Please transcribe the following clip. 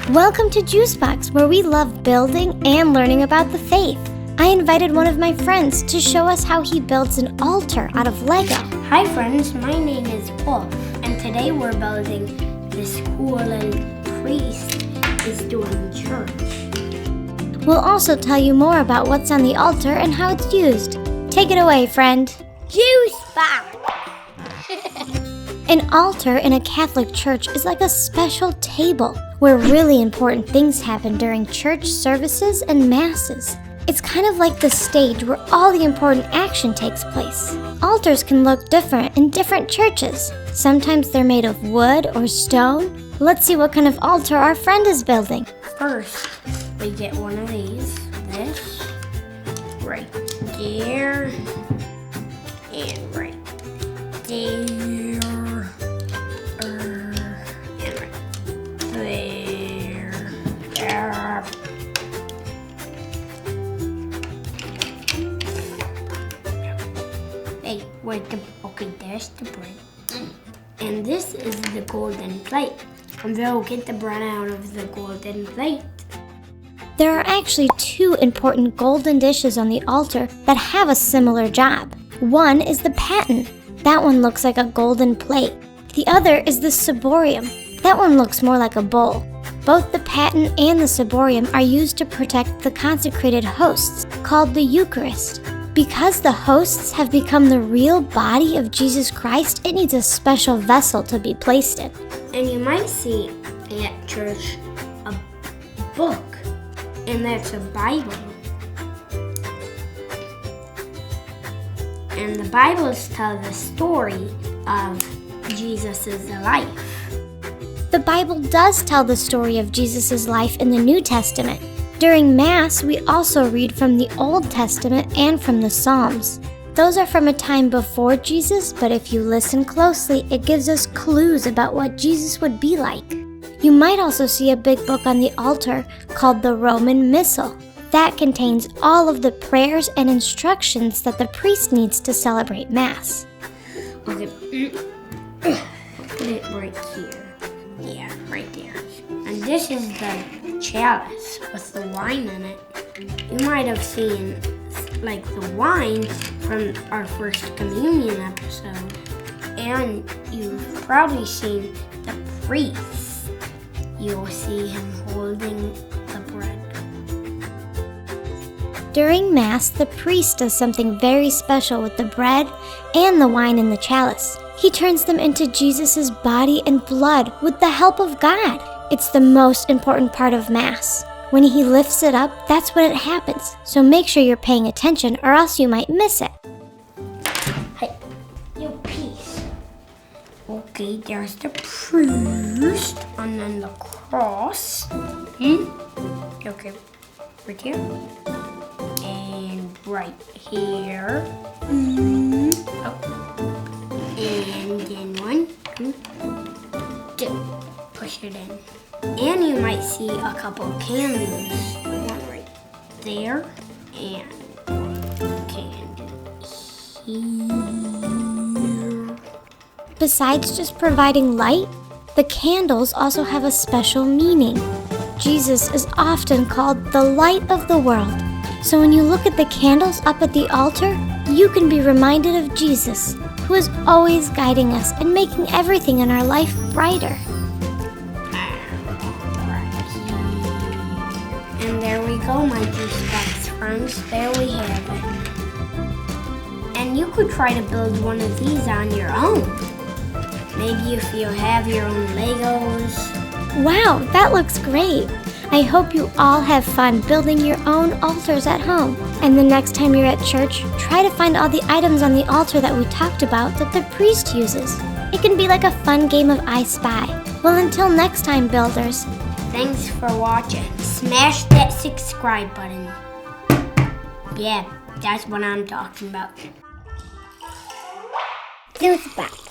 Welcome to Juicebox, where we love building and learning about the faith. I invited one of my friends to show us how he builds an altar out of Lego. Hi friends, my name is Paul, and today we're building this cool little priest is doing church. We'll also tell you more about what's on the altar and how it's used. Take it away, friend. Juicebox! An altar in a Catholic church is like a special table where really important things happen during church services and masses. It's kind of like the stage where all the important action takes place. Altars can look different in different churches. Sometimes they're made of wood or stone. Let's see what kind of altar our friend is building. First, we get one of these. This, right there, and right there, and right there. Hey, okay, there's the bread. And this is the golden plate. And we'll get the bread out of the golden plate. There are actually two important golden dishes on the altar that have a similar job. One is the paten. That one looks like a golden plate. The other is the ciborium. That one looks more like a bowl. Both the paten and the ciborium are used to protect the consecrated hosts, called the Eucharist. Because the hosts have become the real body of Jesus Christ, it needs a special vessel to be placed in. And you might see at church a book, and that's a Bible. And the Bibles tell the story of Jesus' life. The Bible does tell the story of Jesus' life in the New Testament. During Mass, we also read from the Old Testament and from the Psalms. Those are from a time before Jesus, but if you listen closely, it gives us clues about what Jesus would be like. You might also see a big book on the altar called the Roman Missal. That contains all of the prayers and instructions that the priest needs to celebrate Mass. Okay, put it right here. Yeah, right there. And this is the chalice with the wine in it. You might have seen like the wine from our first communion episode. And you've probably seen the priest. You'll see him holding the bread. During Mass, the priest does something very special with the bread and the wine in the chalice. He turns them into Jesus' body and blood with the help of God. It's the most important part of Mass. When he lifts it up, that's when it happens. So make sure you're paying attention or else you might miss it. Hey, you piece. Okay, there's the priest and then the cross. Okay, right here. And right here. Oh. And then one, two. Push it in. And you might see a couple candles. One right there and one candle here. Besides just providing light, the candles also have a special meaning. Jesus is often called the light of the world. So when you look at the candles up at the altar, you can be reminded of Jesus, who is always guiding us and making everything in our life brighter. And there we go, my Juicebox friends. There we have it. And you could try to build one of these on your own. Maybe if you have your own Legos. Wow, that looks great. I hope you all have fun building your own altars at home. And the next time you're at church, try to find all the items on the altar that we talked about that the priest uses. It can be like a fun game of I Spy. Well, until next time, builders. Thanks for watching. Smash that subscribe button. Yeah, that's what I'm talking about. Juicebox.